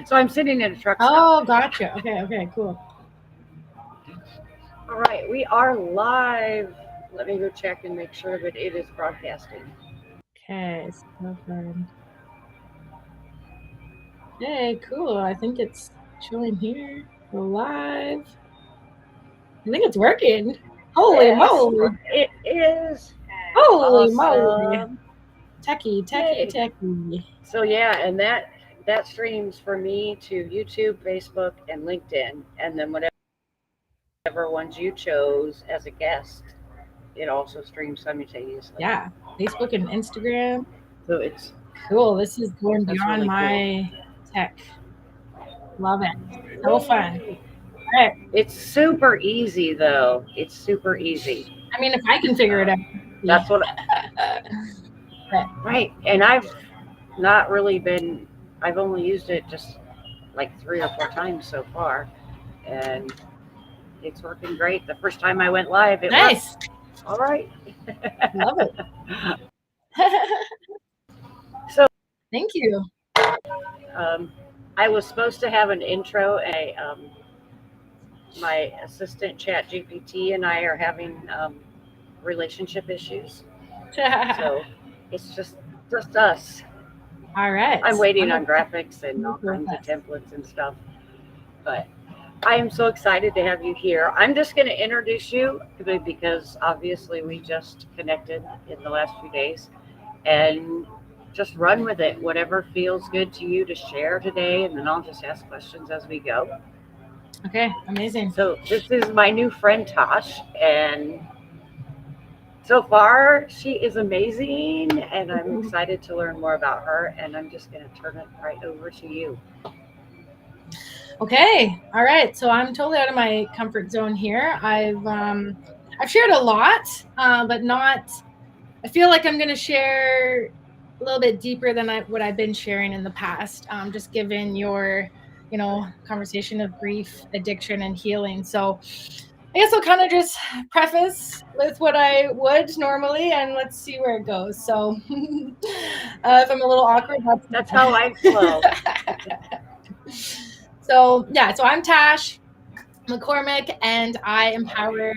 So I'm sitting in a truck stop. Oh, gotcha. Okay, cool. All right, we are live. Let me go check and make sure that it is broadcasting. Okay, so fun. Hey, cool. I think it's showing here. We're live. I think it's working. Holy Yes, moly. it is. Holy moly. Awesome. Techie, Yay. techie. So yeah, and that streams for me to YouTube, Facebook, and LinkedIn, and then whatever ones you chose as a guest, it also streams simultaneously. Yeah, Facebook and Instagram. So it's Cool. This is going that's beyond really cool. my tech. Love it. So fun. All right. It's super easy though. It's super easy. I mean, if I can figure it out. That's what But right. And I've not really been. I've only used it just like 3 or 4 times so far, and it's working great. The first time I went live, it worked. nice. All right. Love it. So Thank you. um, I was supposed to have an intro, and my assistant Chat GPT and I are having relationship issues. So it's just us. All right. I'm waiting on Wonderful. graphics and all kinds of templates and stuff. But I am so excited to have you here. I'm just going to introduce you because obviously we just connected in the last few days, and just run with it. Whatever feels good to you to share today, and then I'll just ask questions as we go. Okay, amazing. So this is my new friend Tosh, and so far she is amazing, and I'm excited to learn more about her. And I'm just going to turn it right over to you. Okay. All right. So I'm totally out of my comfort zone here. I've shared a lot, but not. I feel like I'm going to share a little bit deeper than what I've been sharing in the past. Just given your, conversation of grief, addiction, and healing. So I guess I'll kind of just preface with what I would normally, and let's see where it goes. So if I'm a little awkward, That's how I flow. So I'm Tash McCormick, and I empower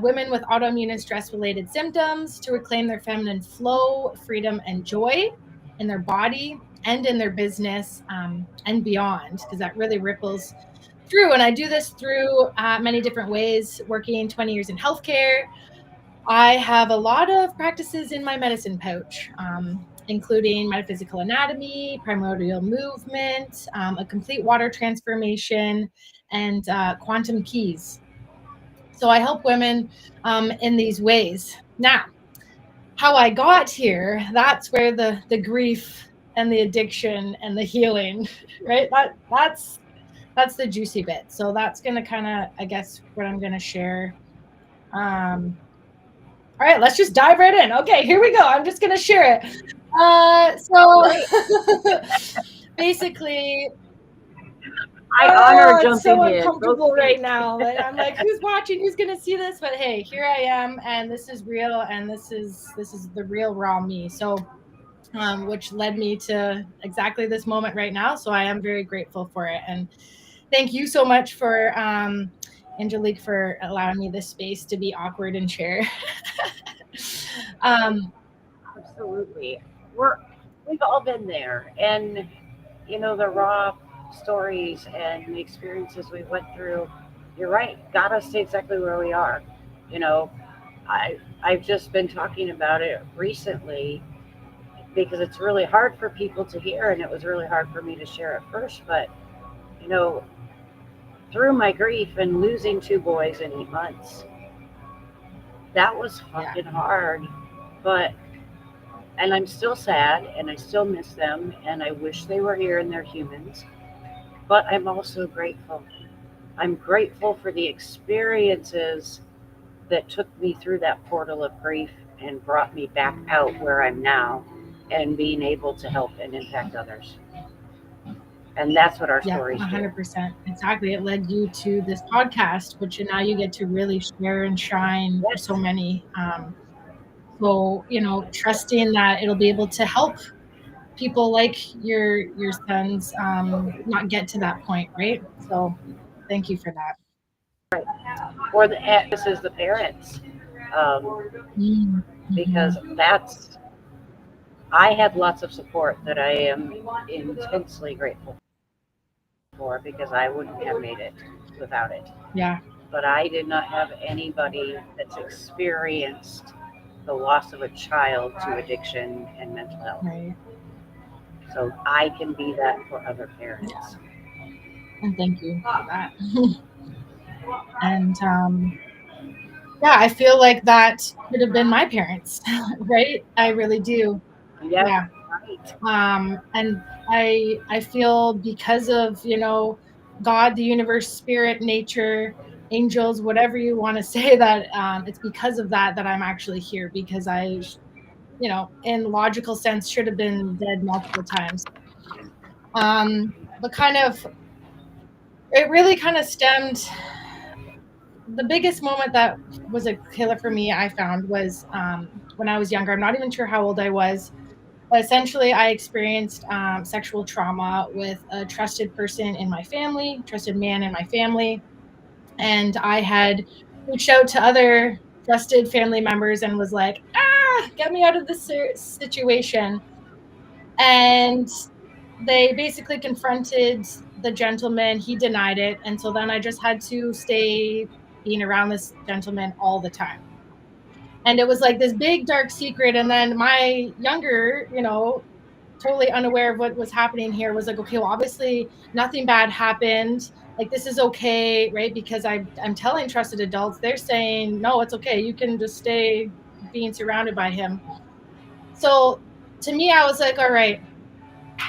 women with autoimmune and stress-related symptoms to reclaim their feminine flow, freedom, and joy in their body and in their business and beyond, because that really ripples through. And I do this through many different ways, working 20 years in healthcare. I have a lot of practices in my medicine pouch, including metaphysical anatomy, primordial movement, a complete water transformation, and quantum keys. So I help women in these ways. Now, how I got here, that's where the grief and the addiction and the healing, right? That's the juicy bit. So that's going to kind of, I guess, what I'm going to share. All right, let's just dive right in. Okay, here we go. I'm just going to share it. Basically, I honor jumping it's so in. uncomfortable right now. I'm like, who's watching? Who's going to see this? But hey, here I am, and this is real, and this is the real raw me. So, which led me to exactly this moment right now. So I am very grateful for it, and thank you so much for Angelique for allowing me this space to be awkward and share. Absolutely. We've all been there. And, the raw stories and the experiences we went through, you're right, got us to exactly where we are. You know, I've just been talking about it recently because it's really hard for people to hear, and it was really hard for me to share at first. But, you know, through my grief and losing 2 boys in 8 months, that was fucking hard. But and I'm still sad and I still miss them and I wish they were here and they're humans. But I'm also grateful. I'm grateful for the experiences that took me through that portal of grief and brought me back out where I'm now and being able to help and impact others. And that's what our stories do. 100%. Exactly. It led you to this podcast, which now you get to really share and shine for so many. So, trusting that it'll be able to help people like your sons not get to that point, right? So thank you for that. Or the emphasis is the parents, Mm-hmm. because that's I had lots of support that I am intensely grateful for, because I wouldn't have made it without it. Yeah. But I did not have anybody that's experienced the loss of a child to addiction and mental health. Right. So I can be that for other parents. Yeah. And thank you for that. And yeah, I feel like that could have been my parents, right? I really do. Yeah, Yeah. And I feel because of, God, the universe, spirit, nature, angels, whatever you want to say, that it's because of that I'm actually here, because in logical sense should have been dead multiple times. But it really kind of stemmed. The biggest moment that was a killer for me, I found, was when I was younger. I'm not even sure how old I was, but essentially I experienced sexual trauma with a trusted person in my family, trusted man in my family. And I had reached out to other trusted family members and was like, get me out of this situation. And they basically confronted the gentleman. He denied it. And so then I just had to stay being around this gentleman all the time. And it was like this big dark secret. And then my younger, totally unaware of what was happening here, was like, okay, well, obviously nothing bad happened. Like, this is okay, right? Because I'm telling trusted adults, they're saying, no, it's okay. You can just stay being surrounded by him. So to me, I was like, all right,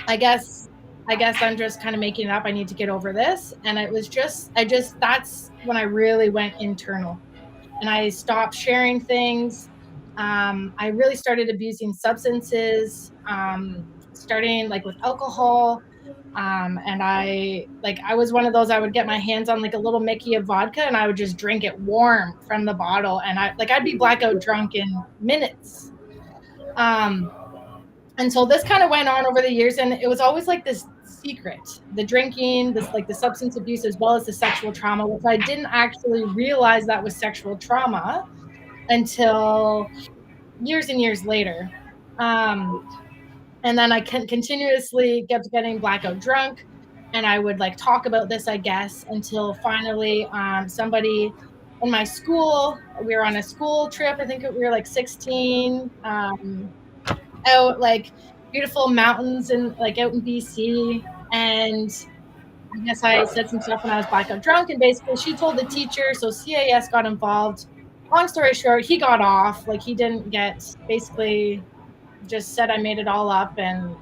I guess I'm just kind of making it up. I need to get over this. And that's when I really went internal and I stopped sharing things. I really started abusing substances, starting like with alcohol. And I was one of those, I would get my hands on like a little Mickey of vodka and I would just drink it warm from the bottle. And I'd be blackout drunk in minutes. And so this kind of went on over the years, and it was always like this secret, the drinking, this like the substance abuse, as well as the sexual trauma, which I didn't actually realize that was sexual trauma until years and years later. And then I continuously kept getting blackout drunk, and I would like talk about this, I guess, until finally somebody in my school, we were on a school trip. I think we were like 16, out like beautiful mountains and like out in BC. And I guess I said some stuff when I was blackout drunk, and basically she told the teacher, so CAS got involved. Long story short, he got off. Like, he didn't get, basically just said I made it all up, and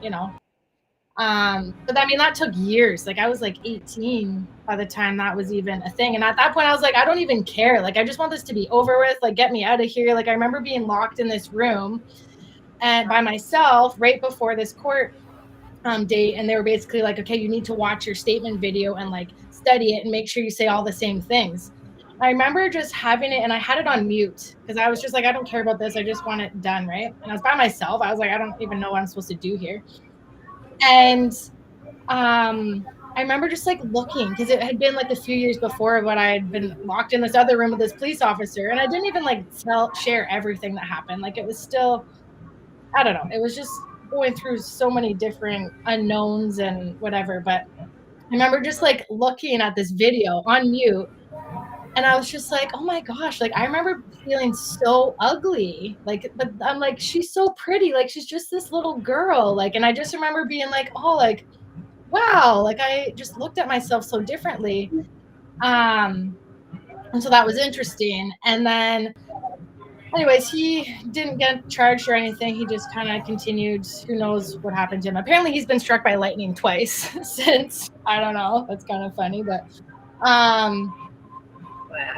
but I mean, that took years. Like, I was like 18 by the time that was even a thing. And at that point I was like, I don't even care. Like, I just want this to be over with. Like, get me out of here. Like, I remember being locked in this room and by myself right before this court date, and they were basically like, okay, you need to watch your statement video and like study it and make sure you say all the same things. I remember just having it, and I had it on mute because I was just like, I don't care about this, I just want it done, right? And I was by myself. I was like, I don't even know what I'm supposed to do here. And I remember just like looking, because it had been like a few years before when I had been locked in this other room with this police officer, and I didn't even like share everything that happened. Like, it was still, I don't know. It was just going through so many different unknowns and whatever. But I remember just like looking at this video on mute, and I was just like, oh my gosh. Like, I remember feeling so ugly. Like, but I'm like, she's so pretty. Like, she's just this little girl. Like, and I just remember being like, oh, like, wow. Like, I just looked at myself so differently. And so that was interesting. And then anyways, he didn't get charged or anything. He just kind of continued. Who knows what happened to him? Apparently, he's been struck by lightning twice since. I don't know. That's kind of funny, but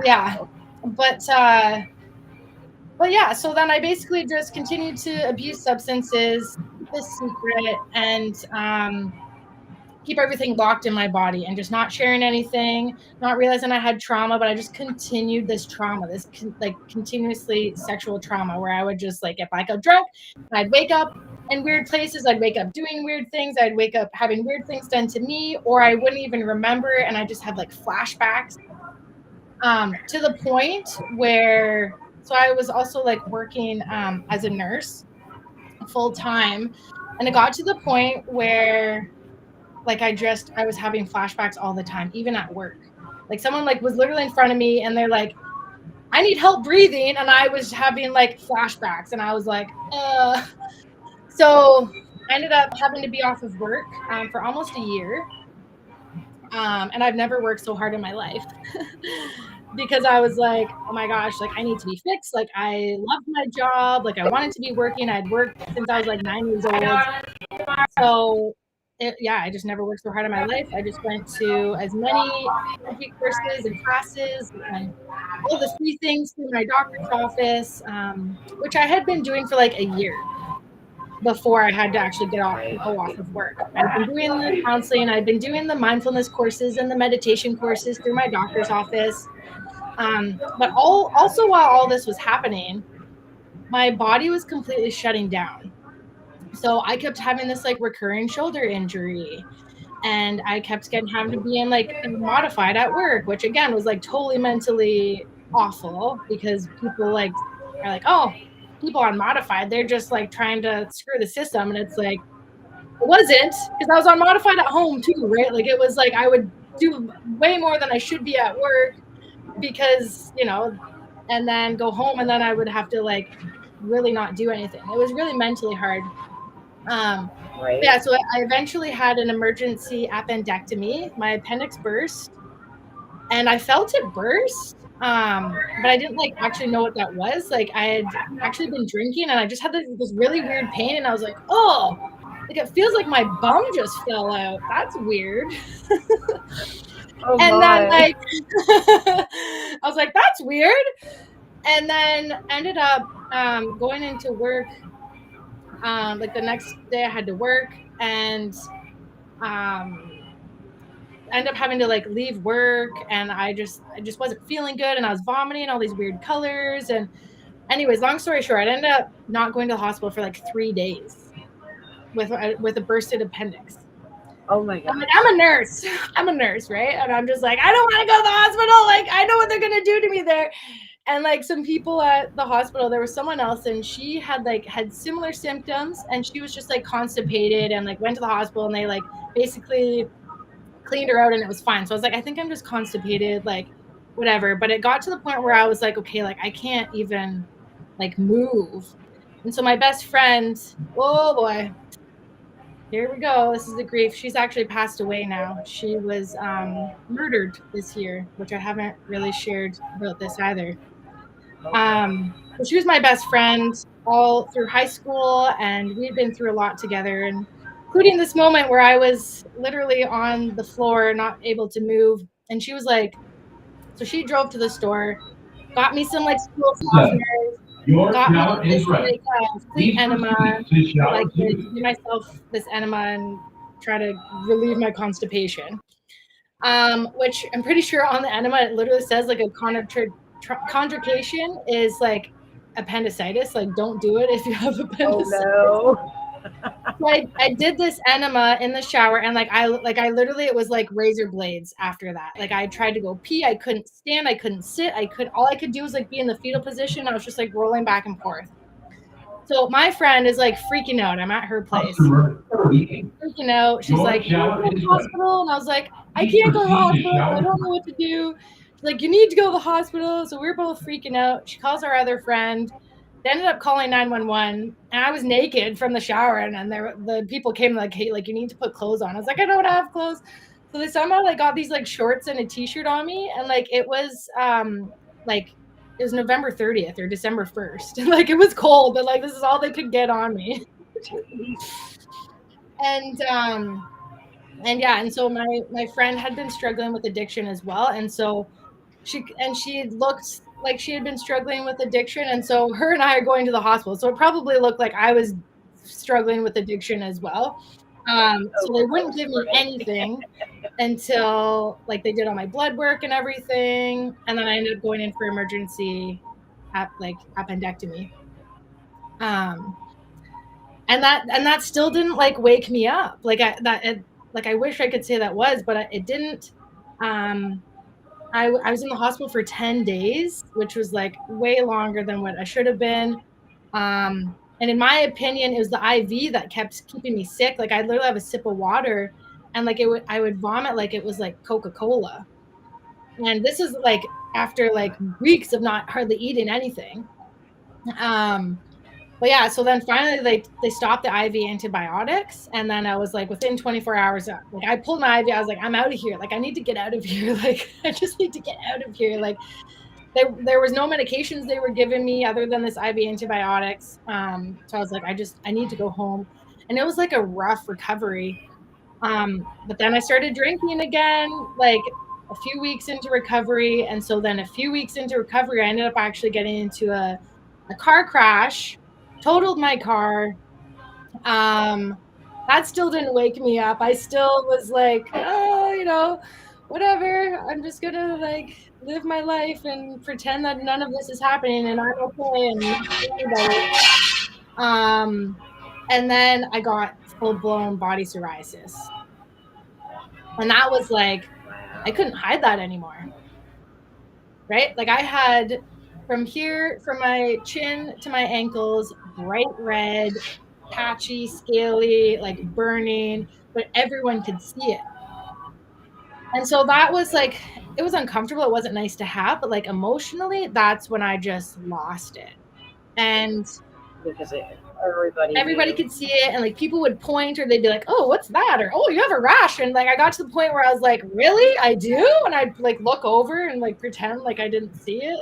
yeah. But yeah. So then I basically just continued to abuse substances, keep this secret, and keep everything locked in my body, and just not sharing anything, not realizing I had trauma, but I just continued this trauma, like continuously sexual trauma, where I would just like get blackout drunk, and I'd wake up in weird places. I'd wake up doing weird things. I'd wake up having weird things done to me, or I wouldn't even remember. And I just had like flashbacks to the point where, so I was also like working as a nurse full time. And it got to the point where like I was having flashbacks all the time, even at work. Like someone like was literally in front of me and they're like, I need help breathing. And I was having like flashbacks and I was like, So I ended up having to be off of work for almost a year. And I've never worked so hard in my life because I was like, oh my gosh, like I need to be fixed. Like I loved my job. Like I wanted to be working. I'd worked since I was like 9 years old. So I just never worked so hard in my life. I just went to as many therapy courses and classes and all the free things through my doctor's office, which I had been doing for like a year before I had to actually go off of work. I've been doing the counseling, I've been doing the mindfulness courses and the meditation courses through my doctor's office. But also while all this was happening, my body was completely shutting down. So I kept having this like recurring shoulder injury, and I kept having to be in like modified at work, which again was like totally mentally awful because people like are like, oh, people on modified, they're just like trying to screw the system. And it's like, it wasn't, because I was on modified at home too, right? Like it was like I would do way more than I should be at work because, and then go home and then I would have to like really not do anything. It was really mentally hard. Yeah, so I eventually had an emergency appendectomy. My appendix burst and I felt it burst. But I didn't like actually know what that was. Like I had actually been drinking and I just had this really weird pain and I was like, oh, like it feels like my bum just fell out. That's weird. And then like I was like, that's weird. And then ended up going into work. Like the next day I had to work and ended up having to like leave work and I just wasn't feeling good and I was vomiting all these weird colors. And anyways, long story short, I ended up not going to the hospital for like 3 days with a bursted appendix. Oh my God. I'm a nurse. I'm a nurse, right? And I'm just like, I don't want to go to the hospital. Like, I know what they're going to do to me there. And like some people at the hospital, there was someone else and she had similar symptoms and she was just like constipated and like went to the hospital and they like basically cleaned her out and it was fine. So I was like, I think I'm just constipated, like whatever. But it got to the point where I was like, okay, like I can't even like move. And so my best friend, oh boy, here we go. This is the grief. She's actually passed away now. She was murdered this year, which I haven't really shared about this either. But she was my best friend all through high school, and we had been through a lot together, and including this moment where I was literally on the floor, not able to move. And she was like, so she drove to the store, got me some like school softeners, got me this like sleep enema, like to give myself this enema and try to relieve my constipation. Which I'm pretty sure on the enema it literally says like a contraindication is like appendicitis. Like don't do it if you have appendicitis. Oh no. So I did this enema in the shower and I literally, it was like razor blades after that. Like I tried to go pee, I couldn't stand, I couldn't sit, all I could do was like be in the fetal position. I was just like rolling back and forth. So my friend is like freaking out. I'm at her place. Freaking out. She's like, you go to the hospital. And I was like, I can't go to the hospital. I don't know what to do. She's like, you need to go to the hospital. So we're both freaking out. She calls our other friend. They ended up calling 911 and I was naked from the shower and the people came like, hey, like you need to put clothes on. I was like, I don't have clothes. So they somehow like got these like shorts and a t-shirt on me. And like, it was it was November 30th or December 1st. Like it was cold, but like, this is all they could get on me. And yeah. And so my friend had been struggling with addiction as well. And so she looked like she had been struggling with addiction. And so her and I are going to the hospital. So it probably looked like I was struggling with addiction as well. So they wouldn't give me anything until like they did all my blood work and everything. And then I ended up going in for emergency appendectomy. And And that still didn't like wake me up. Like I wish I could say that was, but it didn't. I was in the hospital for 10 days, which was like way longer than what I should have been. And in my opinion, it was the IV that kept keeping me sick. Like I'd literally have a sip of water and like I would vomit like it was like Coca-Cola. And this is like after like weeks of not hardly eating anything. But yeah, so then finally they stopped the IV antibiotics, and then I was like within 24 hours, like I pulled my IV, I was like, I'm out of here. Like I need to get out of here. Like I just need to get out of here. Like there was no medications they were giving me other than this IV antibiotics. So I was like, I need to go home. And it was like a rough recovery. But then I started drinking again, like a few weeks into recovery. And so then a few weeks into recovery, I ended up actually getting into a car crash, totaled my car. That still didn't wake me up. I still was like, oh, whatever. I'm just gonna like live my life and pretend that none of this is happening and I'm okay and not anybody. And then I got full-blown body psoriasis. And that was like, I couldn't hide that anymore. Right? Like I had from here, from my chin to my ankles, bright red, patchy, scaly, like burning, but everyone could see it. And so that was like, it was uncomfortable. It wasn't nice to have, but like emotionally, that's when I just lost it. And because everybody could see it, and like people would point or they'd be like, oh, what's that? Or, oh, you have a rash. And like I got to the point where I was like, really? I do? And I'd like look over and like pretend like I didn't see it.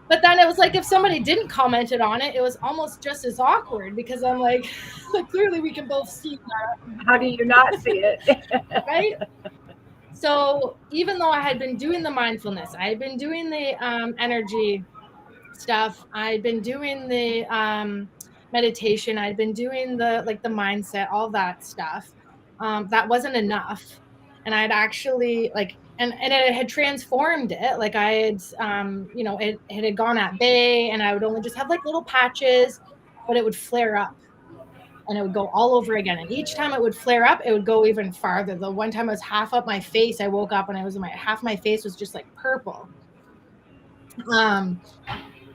But then it was like if somebody didn't comment on it, it was almost just as awkward because I'm like clearly we can both see that. How do you not see it? Right? So even though I had been doing the mindfulness, I had been doing the energy stuff, I'd been doing the meditation, I'd been doing the like the mindset, all that stuff, that wasn't enough. And I'd actually like and it had transformed it. Like I had it had gone at bay and I would only just have like little patches, but it would flare up and it would go all over again. And each time it would flare up, it would go even farther. The one time I was half up my face, I woke up and I was half my face was just like purple.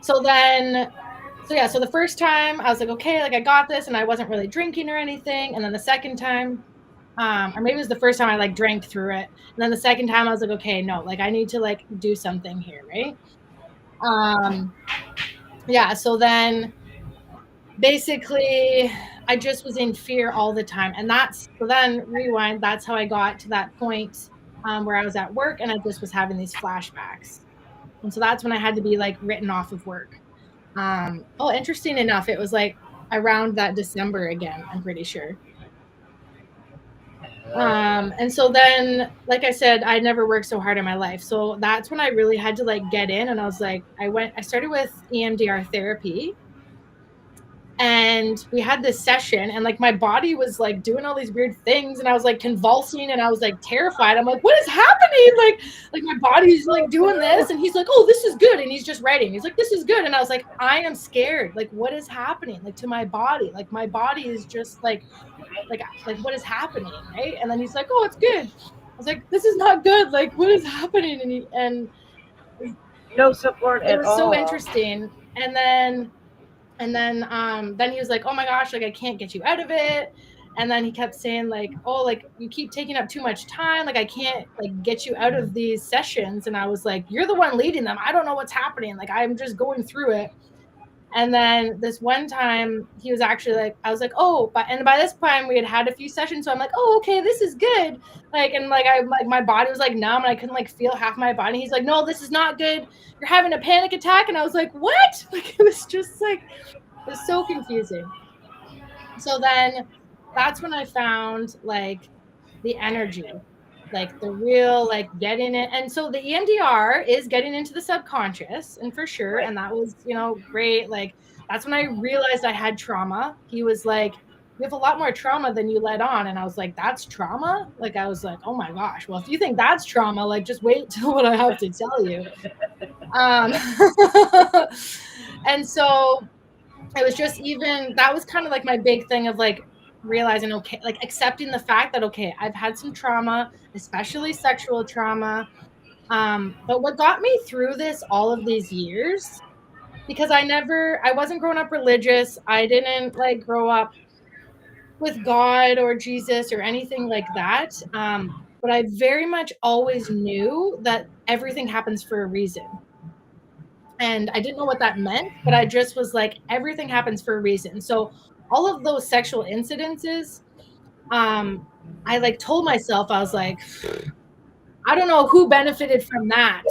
So the first time I was like, okay, like I got this, and I wasn't really drinking or anything. And then the second time, or maybe it was the first time I like drank through it. And then the second time I was like, okay, no, like I need to like do something here, right? Yeah, so then basically I just was in fear all the time. And then rewind, that's how I got to that point where I was at work and I just was having these flashbacks. And so that's when I had to be like written off of work. Interesting enough, it was like around that December again, I'm pretty sure. And so then, like I said, I never worked so hard in my life. So that's when I really had to like get in, and I was like, I started with EMDR therapy. And we had this session and like my body was like doing all these weird things and I was like convulsing and I was like terrified. I'm like, what is happening? Like my body's like doing this. And he's like, oh, this is good. And he's just writing. He's like, this is good. And I was like, I am scared. Like, what is happening? Like to my body? Like my body is just like what is happening? Right. And then he's like, oh, it's good. I was like, this is not good. Like, what is happening? And no support at all. It was so interesting. And then he was like, oh my gosh, like I can't get you out of it. And then he kept saying like, oh, like you keep taking up too much time. Like I can't like get you out of these sessions. And I was like, you're the one leading them. I don't know what's happening. Like I'm just going through it. And then this one time he was actually like, I was like, oh, and by this time we had a few sessions. So I'm like, oh, okay, this is good. Like, and like, my body was like numb and I couldn't like feel half my body. He's like, no, this is not good. You're having a panic attack. And I was like, what? Like, it was just like, it was so confusing. So then that's when I found like the energy, like the real, like getting it. And so the EMDR is getting into the subconscious and for sure. Right. And that was, great. Like, that's when I realized I had trauma. He was like, you have a lot more trauma than you let on. And I was like, that's trauma? Like, I was like, oh my gosh. Well, if you think that's trauma, like just wait till what I have to tell you. And so it was just even, that was kind of like my big thing of like realizing, okay, like accepting the fact that, okay, I've had some trauma, especially sexual trauma. But what got me through this all of these years, because I wasn't growing up religious. I didn't like grow up with God or Jesus or anything like that. But I very much always knew that everything happens for a reason. And I didn't know what that meant, but I just was like, everything happens for a reason. So all of those sexual incidences, I like told myself, I was like, I don't know who benefited from that,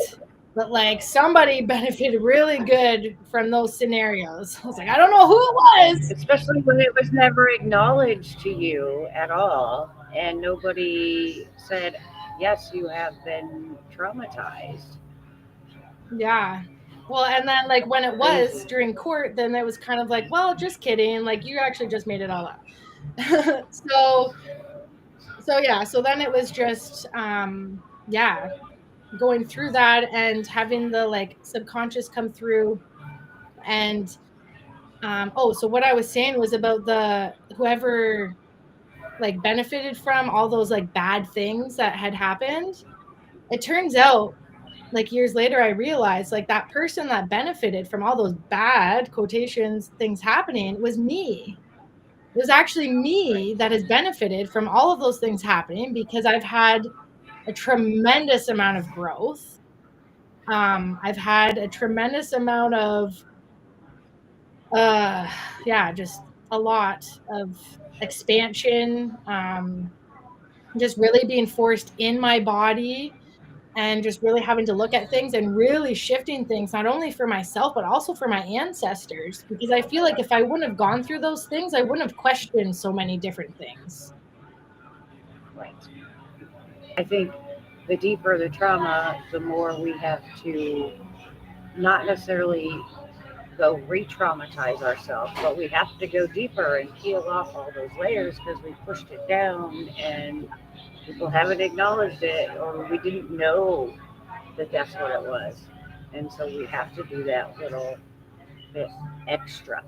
but like somebody benefited really good from those scenarios. I was like, I don't know who it was. Especially when it was never acknowledged to you at all, and nobody said, yes, you have been traumatized. Yeah. Well, and then like when it was Crazy. during court, then it was kind of like, well, just kidding. Like you actually just made it all up. So yeah, so then it was just yeah, going through that and having the like subconscious come through. And oh, so what I was saying was about the whoever like benefited from all those like bad things that had happened. It turns out like years later I realized like that person that benefited from all those bad quotations things happening was me. It was actually me that has benefited from all of those things happening because I've had a tremendous amount of growth. I've had a tremendous amount of uh yeah, just a lot of expansion, just really being forced in my body and just really having to look at things and really shifting things, not only for myself, but also for my ancestors. Because I feel like if I wouldn't have gone through those things, I wouldn't have questioned so many different things. Right. I think the deeper the trauma, the more we have to not necessarily go re-traumatize ourselves, but we have to go deeper and peel off all those layers because we pushed it down and people haven't acknowledged it, or we didn't know that that's what it was. And so we have to do that little bit extra.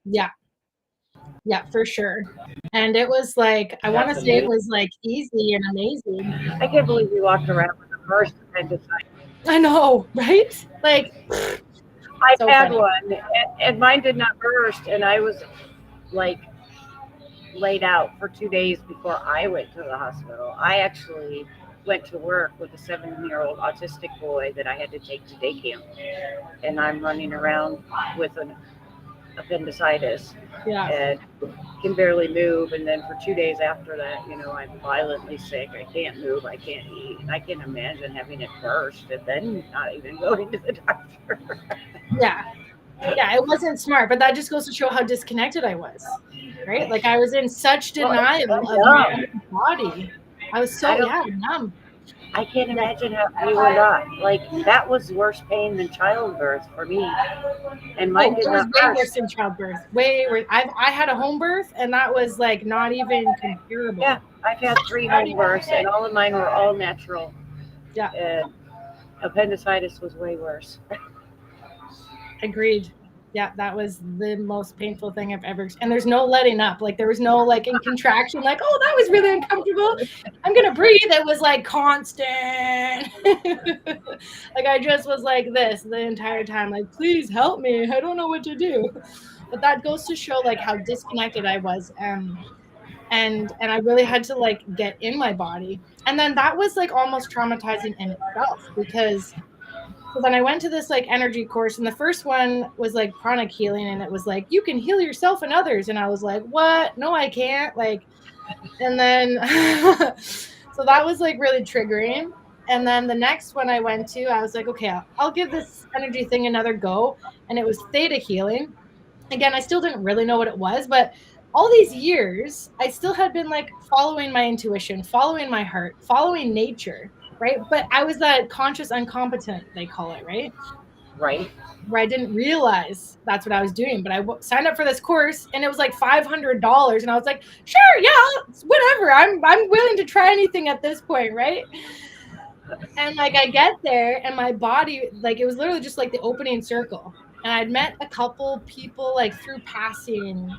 Yeah, yeah, for sure. And it was like, I want to That's say it amazing. was like easy and amazing. I can't believe we walked around with a first appendicitis. I know, right? Like, I've so had funny. one, and mine did not burst, and I was like laid out for 2 days before I went to the hospital. I actually went to work with a 7-year-old autistic boy that I had to take to day camp, and I'm running around with an appendicitis Yeah. and can barely move. And then for 2 days after that, I'm violently sick. I can't move. I can't eat. And I can't imagine having it burst and then not even going to the doctor. Yeah. Yeah, it wasn't smart, but that just goes to show how disconnected I was, right? Like I was in such Well, it's so denial of my dumb. own body. I was I so, don't. yeah, numb. I can't Yeah. imagine how you were not. Like that was worse pain than childbirth for me, and mine Oh, did it was not way worse burst. than childbirth. Way worse. I had a home birth, and that was like not even comparable. Yeah, I've had three Not home even. births, and all of mine were all natural. Yeah, And appendicitis was way worse. agreed. Yeah, that was the most painful thing I've ever. And there's no letting up. Like there was no like in contraction. Like, oh, that was really uncomfortable. I'm gonna breathe. It was like constant. Like I just was like this the entire time. Like, please help me. I don't know what to do. But that goes to show like how disconnected I was. And I really had to like get in my body. And then that was like almost traumatizing in itself because so then I went to this like energy course, and the first one was like pranic healing, and it was like you can heal yourself and others, and I was like, what? No, I can't. Like, and then so that was like really triggering. And then the next one I went to, I was like, okay, I'll give this energy thing another go, and it was theta healing. Again, I still didn't really know what it was, but all these years, I still had been like following my intuition, following my heart, following nature, right? But I was that conscious incompetent, they call it, right? Right? Where I didn't realize that's what I was doing. But I signed up for this course, and it was like $500, and I was like, sure, yeah, whatever. I'm willing to try anything at this point, right? And like I get there, and my body, like it was literally just like the opening circle. and I'd met a couple people like through passing,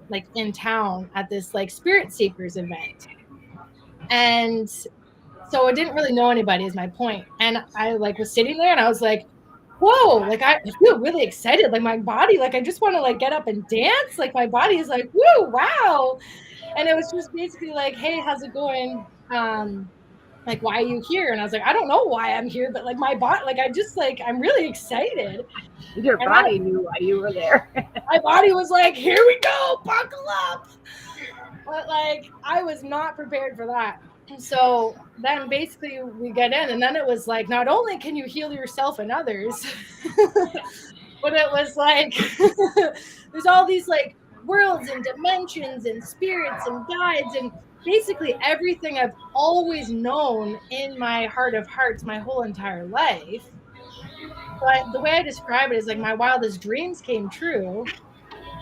like in town at this like Spirit Seekers event. And so I didn't really know anybody is my point. And I like was sitting there and I was like, whoa, like I feel really excited. Like my body, like I just want to like get up and dance. Like my body is like, woo, wow. And it was just basically like, hey, how's it going? Like, why are you here? And I was like, I don't know why I'm here, but like my body, like I just like, I'm really excited. Your And body knew why you were there. my body was like, here we go, buckle up. But like, I was not prepared for that. So then basically we get in, and then it was like, not only can you heal yourself and others, but it was like, there's all these like worlds and dimensions and spirits and guides and basically everything I've always known in my heart of hearts my whole entire life. But the way I describe it is like my wildest dreams came true,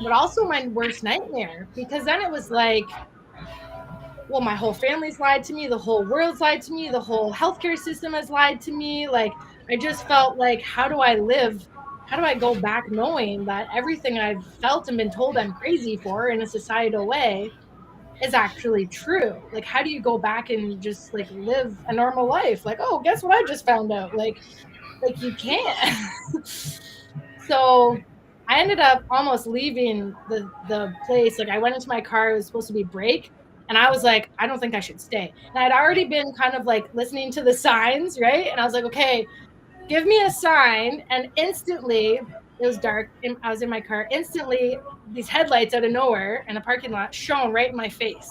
but also my worst nightmare, because then it was like, well, my whole family's lied to me, the whole world's lied to me, the whole healthcare system has lied to me. Like, I just felt like, how do I live? How do I go back knowing that everything I've felt and been told I'm crazy for in a societal way is actually true? Like, how do you go back and just like live a normal life? Like, oh, guess what I just found out? Like you can't. So I ended up almost leaving the place. Like I went into my car, it was supposed to be break. And I was like, I don't think I should stay. And I'd already been kind of like listening to the signs, right? And I was like, okay, give me a sign. And instantly, it was dark. And I was in my car. Instantly, these headlights out of nowhere in a parking lot shone right in my face.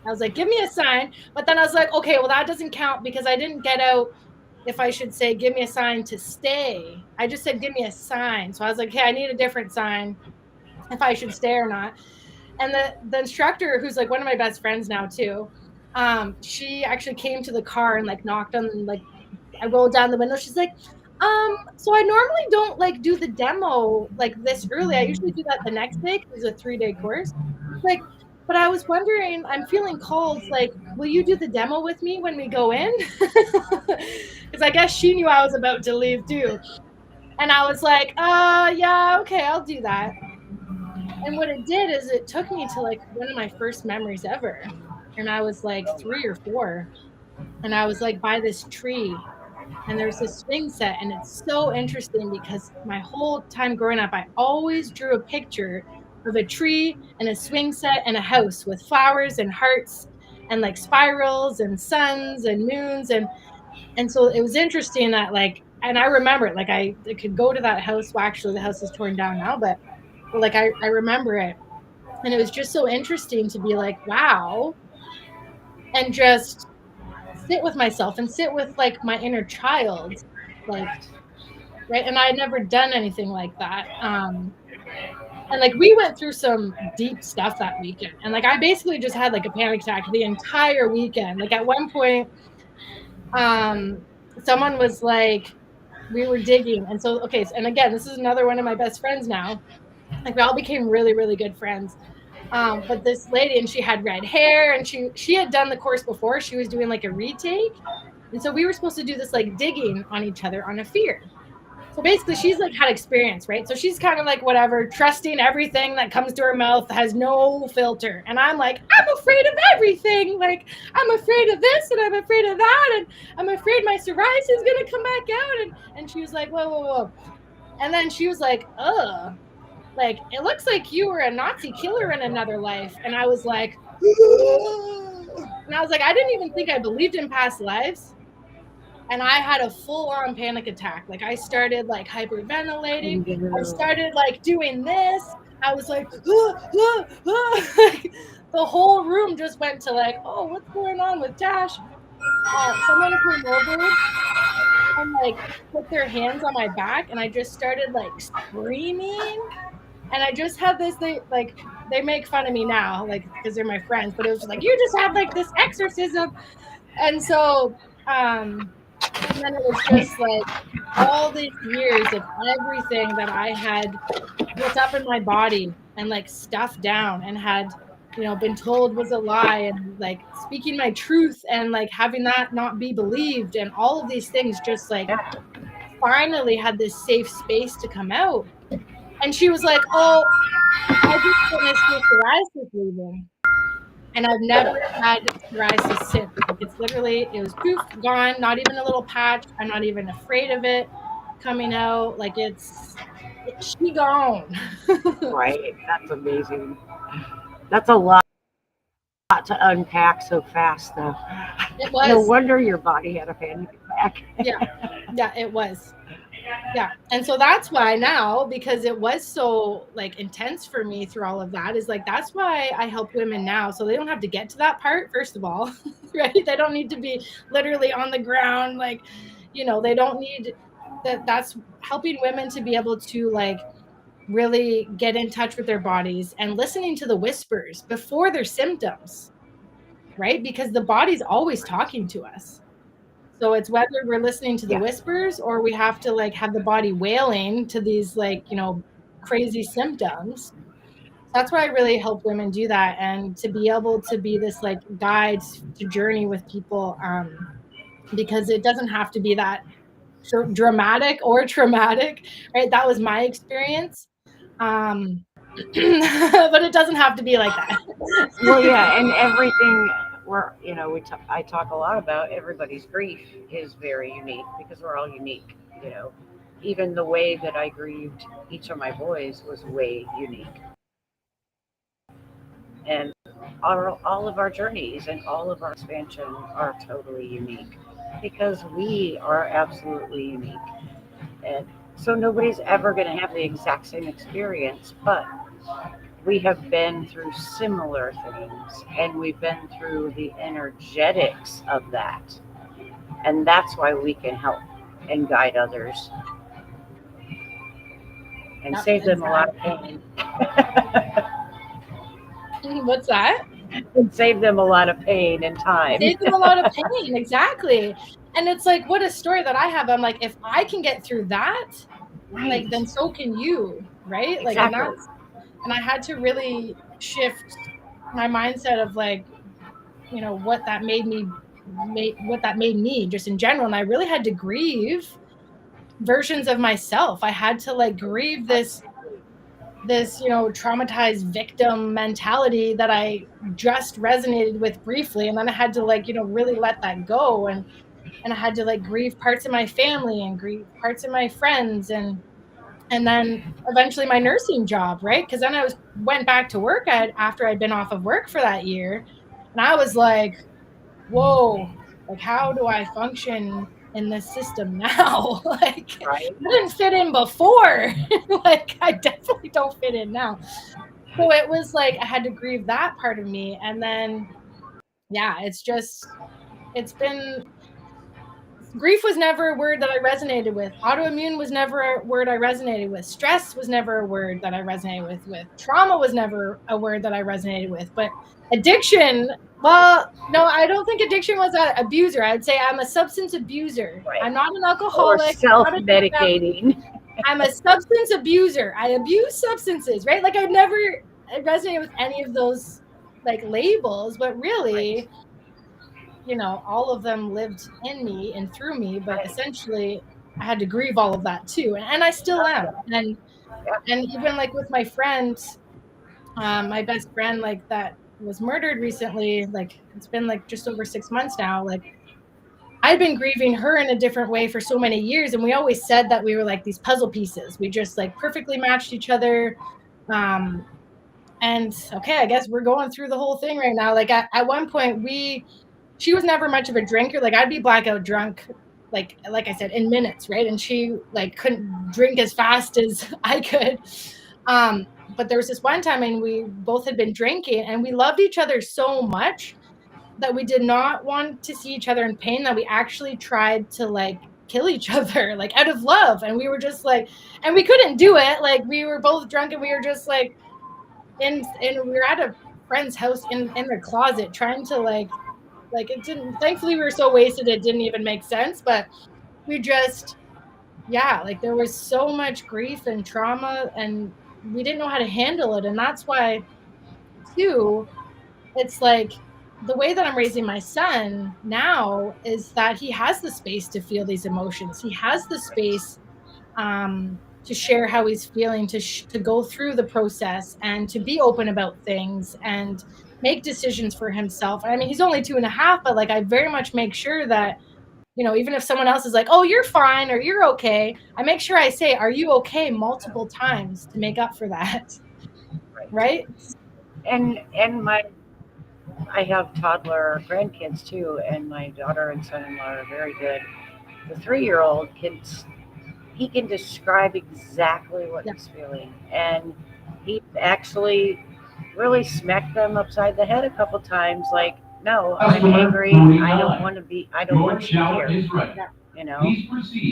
I was like, give me a sign. But then I was like, okay, well, that doesn't count because I didn't get out if I should say, give me a sign to stay. I just said, give me a sign. So I was like, hey, I need a different sign if I should stay or not. And the instructor, who's like one of my best friends now too, she actually came to the car and like knocked on, like I rolled down the window. She's like, so I normally don't like do the demo like this early. I usually do that the next day because it's a 3-day course. She's like, but I was wondering, I'm feeling cold. Like, will you do the demo with me when we go in? Because I guess she knew I was about to leave too. And I was like, yeah, okay, I'll do that. And what it did is it took me to like one of my first memories ever. And I was like 3 or 4. And I was like by this tree. And there's this swing set. And it's so interesting because my whole time growing up, I always drew a picture of a tree and a swing set and a house with flowers and hearts and like spirals and suns and moons. And so it was interesting that like, and I remember it, like I could go to that house. Well, actually the house is torn down now, but like I remember it. And it was just so interesting to be like, wow, and just sit with myself and sit with like my inner child, like, right. And I had never done anything like that. And like we went through some deep stuff that weekend. And like I basically just had like a panic attack the entire weekend. Like at one point, someone was like, we were digging. And so, okay. And again, this is another one of my best friends now. Like we all became really, really good friends. But this lady, and she had red hair, and she had done the course before. She was doing like a retake. And so we were supposed to do this like digging on each other on a fear. So basically she's like had experience, right? So she's kind of like whatever, trusting everything that comes to her mouth, has no filter. And I'm like, I'm afraid of everything. Like I'm afraid of this and I'm afraid of that. And I'm afraid my psoriasis is going to come back out. And she was like, whoa, whoa, whoa. And then she was like, ugh. Like, it looks like you were a Nazi killer in another life. And I was like, and I was like, I didn't even think I believed in past lives. And I had a full-on panic attack. Like, I started like hyperventilating. I started like doing this. I was like, like the whole room just went to like, oh, what's going on with Tash? Someone came over and like put their hands on my back, and I just started like screaming. And I just had this, they make fun of me now, like, because they're my friends, but it was just like, you just had like this exorcism. And so, and then it was just like all these years of everything that I had built up in my body and like stuffed down and had, you know, been told was a lie, and like speaking my truth and like having that not be believed, and all of these things just like finally had this safe space to come out. And she was like, oh, I just finished with psoriasis leaving. And I've never had psoriasis since. Like, it's literally, it was poof, gone, not even a little patch. I'm not even afraid of it coming out. Like, she gone. Right. That's amazing. That's a lot to unpack so fast, though. It No was. wonder your body had a panic attack. Yeah, it was. Yeah. And so that's why now, because it was so like intense for me through all of that, is like, that's why I help women now. So they don't have to get to that part, first of all, right? They don't need to be literally on the ground. Like, they don't need that. That's helping women to be able to like really get in touch with their bodies and listening to the whispers before their symptoms, right? Because the body's always talking to us. So it's whether we're listening to the Yeah. whispers or we have to like have the body wailing to these like, crazy symptoms. That's why I really help women do that, and to be able to be this like guide to journey with people, because it doesn't have to be that dramatic or traumatic, right? That was my experience. Um, but it doesn't have to be like that. Well, yeah, and everything I talk a lot about everybody's grief is very unique because we're all unique. Even the way that I grieved each of my boys was way unique, and all of our journeys and all of our expansion are totally unique because we are absolutely unique, and so nobody's ever going to have the exact same experience, but we have been through similar things and we've been through the energetics of that. And that's why we can help and guide others and Yep, save them a lot of exactly. pain. What's that? And save them a lot of pain and time. Save them a lot of pain, exactly. And it's like, what a story that I have. I'm like, if I can get through that, like, Right. then so can you, right? Like, Exactly. and I had to really shift my mindset of like, what that made me just in general. And I really had to grieve versions of myself. I had to like grieve this traumatized victim mentality that I just resonated with briefly, and then I had to like really let that go, and I had to like grieve parts of my family and grieve parts of my friends, and then eventually my nursing job, right? Because then I went back to work after I'd been off of work for that year, and I was like, whoa, like how do I function in this system now? Like Right. I didn't fit in before. Like I definitely don't fit in now. So it was like I had to grieve that part of me. And then yeah, it's been grief was never a word that I resonated with. Autoimmune was never a word I resonated with. Stress was never a word that I resonated with. Trauma was never a word that I resonated with. But addiction, well, no, I don't think addiction was an abuser. I'd say I'm a substance abuser. Right. I'm not an Or alcoholic. self-medicating. I'm a substance abuser. I abuse substances, right? Like I never resonated with any of those like labels, but Right. really, all of them lived in me and through me, but Right. essentially I had to grieve all of that too. And I still am. Yeah. And even like with my friend, my best friend, like that was murdered recently, like it's been like just over 6 months now. Like I'd been grieving her in a different way for so many years. And we always said that we were like these puzzle pieces. We just like perfectly matched each other. Um, and okay, I guess we're going through the whole thing right now. Like at one point she was never much of a drinker. Like I'd be blackout drunk, like I said, in minutes, right? And she like couldn't drink as fast as I could. But there was this one time, and we both had been drinking, and we loved each other so much that we did not want to see each other in pain. That we actually tried to like kill each other, like out of love. And we were just like, and we couldn't do it. Like we were both drunk, and we were just like and we were at a friend's house in their closet trying to like it didn't, thankfully we were so wasted it didn't even make sense, but we just, yeah, like there was so much grief and trauma and we didn't know how to handle it. And that's why too, it's like the way that I'm raising my son now is that he has the space to feel these emotions. He has the space to share how he's feeling, to go through the process and to be open about things and make decisions for himself. I mean, he's only 2.5, but like I very much make sure that, you know, even if someone else is like, oh, you're fine or you're okay, I make sure I say, are you okay, multiple times to make up for that. Right? And I have toddler grandkids too, and my daughter and son-in-law are very good. The 3-year-old he can describe exactly what Yeah. he's feeling, and he actually really smacked them upside the head a couple times, like, no, I'm angry, I don't want to be here, Yeah. you know.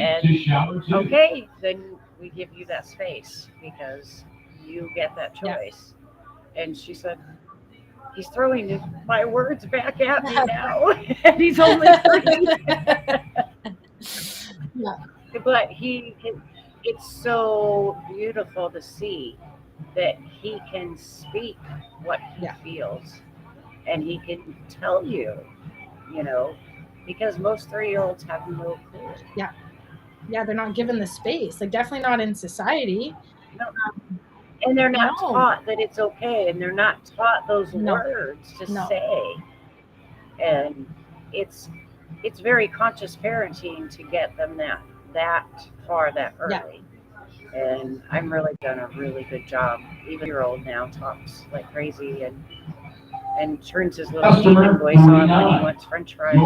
And okay, then we give you that space because you get that Yeah. choice. And she said, he's throwing my words back at me now, and he's only 3. Yeah. But it's so beautiful to see that he can speak what he Yeah. feels, and he can tell you, you know, because most 3-year-olds have no clue. Yeah. Yeah, they're not given the space. Like definitely not in society. No, and they're not No. taught that it's okay, and they're not taught those No. words to No. say. And it's very conscious parenting to get them that far that Yeah. early. And I'm really done a really good job. Even 2-year-old now talks like crazy and turns his little demon voice on when he wants French fries. And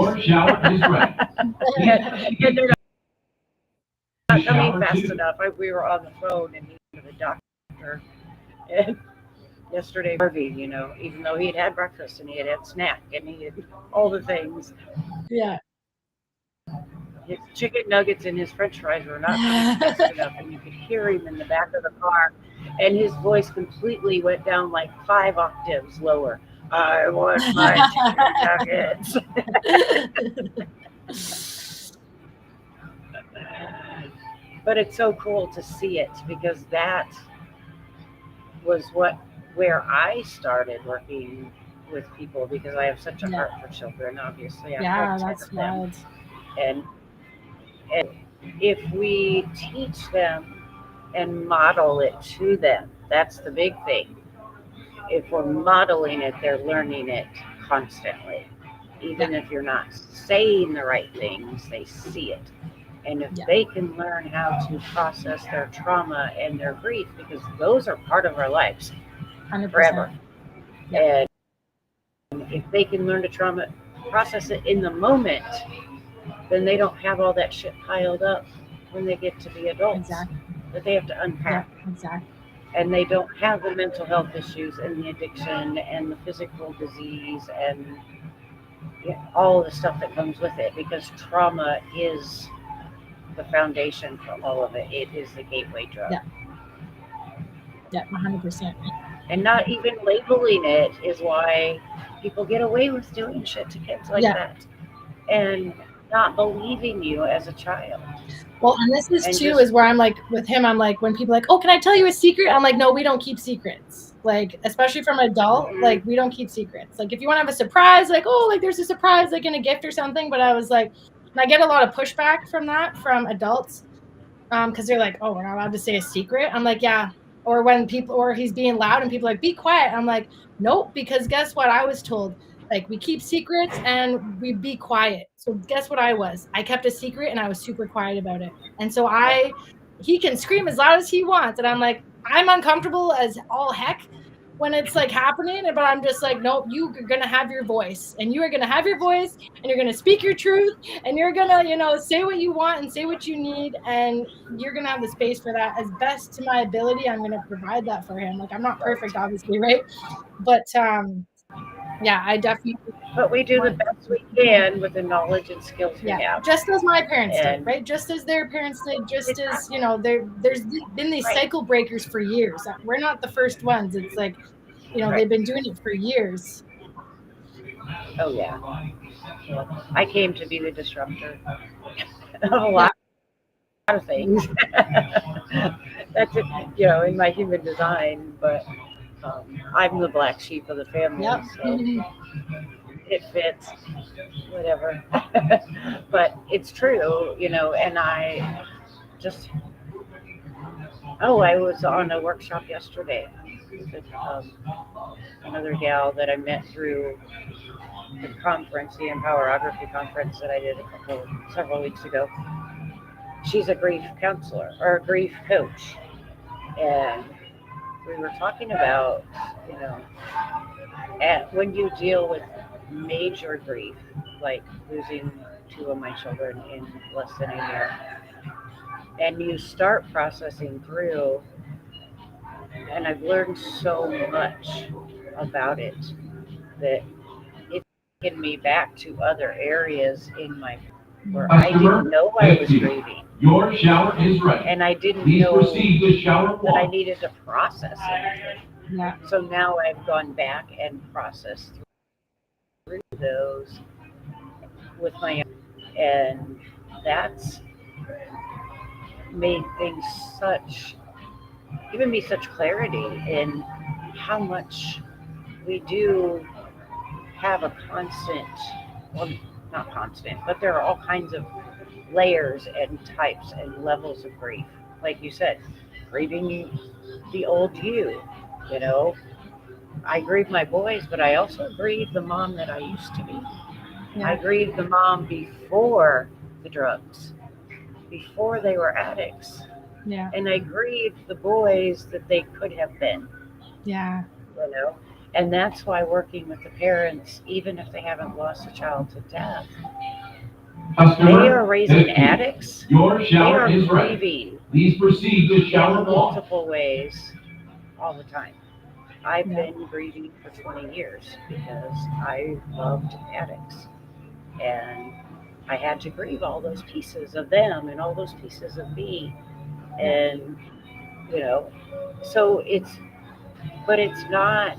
they're not coming fast enough. We were on the phone and he went to the doctor. And yesterday, Harvey, you know, even though he had breakfast and he had snack and he had all the things, Yeah. his chicken nuggets and his French fries were not coming fast enough, and you could hear him in the back of the car, and his voice completely went down like 5 octaves lower. I want my chicken nuggets. But it's so cool to see it because that was where I started working with people because I have such a Yeah. heart for children. Obviously, I Yeah, have 10 that's of them, wild. and if we teach them and model it to them, that's the big thing. If we're modeling it, they're learning it constantly. Even if you're not saying the right things, they see it. And if Yeah. they can learn how to process their trauma and their grief, because those are part of our lives 100%. forever. Yeah. And if they can learn to process it in the moment, then they don't have all that shit piled up when they get to be adults Exactly. that they have to unpack. Yeah, exactly. And they don't have the mental health issues and the addiction and the physical disease and all the stuff that comes with it, because trauma is the foundation for all of it. It is the gateway drug. Yeah. Yeah, 100%. And not even labeling it is why people get away with doing shit to kids like that. And not believing you as a child. Well, and this is too is where I'm like with him, I'm like, when people are like, oh, can I tell you a secret? I'm like, no, we don't keep secrets. Like, especially from an adult, like we don't keep secrets. Like if you want to have a surprise, like, oh, like there's a surprise, like in a gift or something. But I was like, and I get a lot of pushback from that from adults. Because they're like, oh, we're not allowed to say a secret. I'm like, yeah. Or when people, or he's being loud and people are like, be quiet. I'm like, nope, because guess what? I was told, like, we keep secrets and we be quiet. So guess what I was? I kept a secret and I was super quiet about it. And so he can scream as loud as he wants. And I'm like, I'm uncomfortable as all heck when it's like happening, but I'm just like, nope, you're gonna have your voice, and you are gonna have your voice, and you're gonna speak your truth, and you're gonna, say what you want and say what you need, and you're gonna have the space for that. As best to my ability, I'm gonna provide that for him. Like I'm not perfect, obviously, right? But yeah, I definitely. But we do the best we can with the knowledge and skills we have. Just as my parents did, right? Just as their parents did, just as, there's been these cycle breakers for years. We're not the first ones. It's like, they've been doing it for years. Oh, yeah. I came to be the disruptor of a lot of things. That's it, in my human design, but I'm the black sheep of the family. Yep. So it fits, whatever. But it's true, and I just, oh, I was on a workshop yesterday with another gal that I met through the conference, the Empowerography conference that I did several weeks ago. She's a grief counselor or a grief coach. And we were talking about, you know, when you deal with major grief, like losing two of my children in less than a year, and you start processing through, and I've learned so much about it that it's taken me back to other areas in my where I didn't know I was grieving. Your shower is ready. And I didn't Please know proceed to shower that I one. needed to process it. Yeah. So now I've gone back and processed through those with my own, and that's made things given me such clarity in how much we do have a constant, well, not constant, but there are all kinds of layers and types and levels of grief. Like you said, grieving the old you know. I grieve my boys, but I also grieve the mom that I used to be. I Yeah. grieve the mom before the drugs, before they were addicts. Yeah. And I grieve the boys that they could have been, Yeah. you know. And that's why working with the parents, even if they haven't lost a child to death, they Customer, are raising 50. addicts. Your They shower are is ready. grieving Please proceed to in shower one. multiple ways all the time. I've Yeah. been grieving for 20 years because I loved addicts. And I had to grieve all those pieces of them and all those pieces of me. And, you know, so but it's not,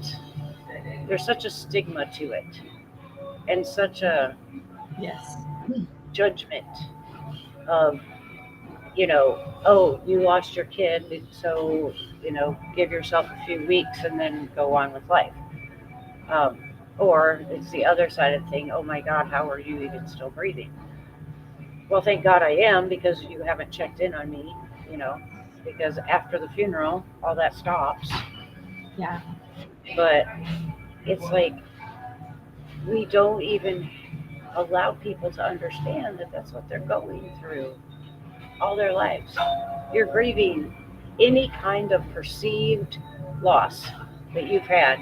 there's such a stigma to it and such a Yes. judgment of, oh, you lost your kid, so, give yourself a few weeks and then go on with life. Or it's the other side of the thing, oh my God, how are you even still breathing? Well, thank God I am because you haven't checked in on me, you know, because after the funeral, all that stops. Yeah. But it's like we don't even allow people to understand that that's what they're going through all their lives. You're grieving any kind of perceived loss that you've had,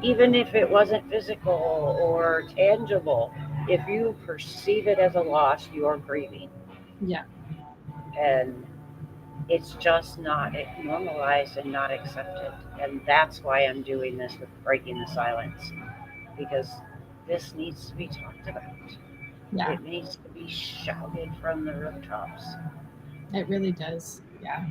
even if it wasn't physical or tangible. If you perceive it as a loss, you're grieving. Yeah. And it's just not normalized and not accepted. And that's why I'm doing this with breaking the silence, because this needs to be talked about. Yeah. It needs to be shouted from the rooftops. It really does. Yeah.